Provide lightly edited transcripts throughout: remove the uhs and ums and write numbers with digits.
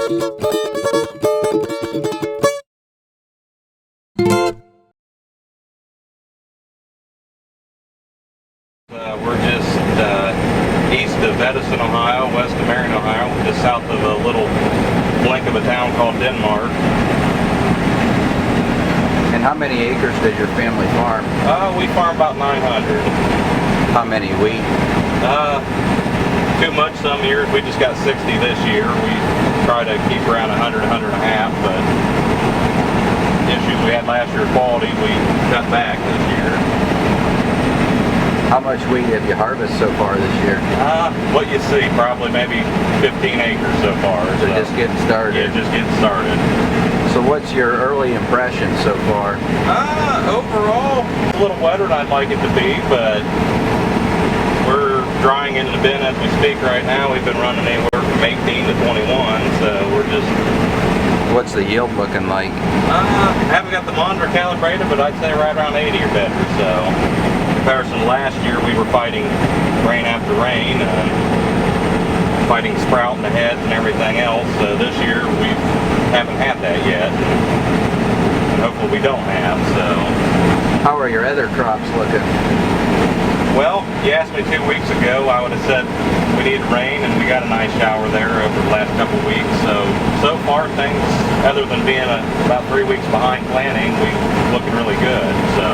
We're just east of Edison, Ohio, west of Marion, Ohio, just south of a little blink of a town called Denmark. And how many acres does your family farm? We farm about 900. How many wheat? Too much some years. We just got 60 this year. We try to keep around 100, 100 and a half, but issues we had last year quality, we cut back this year. How much wheat have you harvested so far this year? What you see, probably maybe 15 acres so far. So just getting started. Yeah, just getting started. So what's your early impression so far? Overall, it's a little wetter than I'd like it to be, but we're drying into the bin as we speak right now. We've been running anywhere from 18 to 21, so we're just... What's the yield looking like? Haven't got the monitor calibrated, but I'd say right around 80 or better, so... In comparison to last year, we were fighting rain after rain, fighting sprout in the heads and everything else. This year, we haven't had that yet, and hopefully we don't have, so... How are your other crops looking? Well, you asked me 2 weeks ago, I would have said we needed rain, and we got a nice shower there over the last couple of weeks. So far things, other than being about 3 weeks behind planting, we're looking really good. So.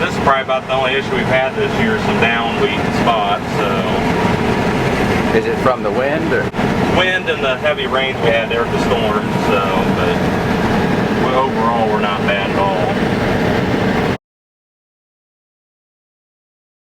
This is probably about the only issue we've had this year, some down wheat spots. So. Is it from the wind or? Wind and the heavy rains we had there with the storm, so, but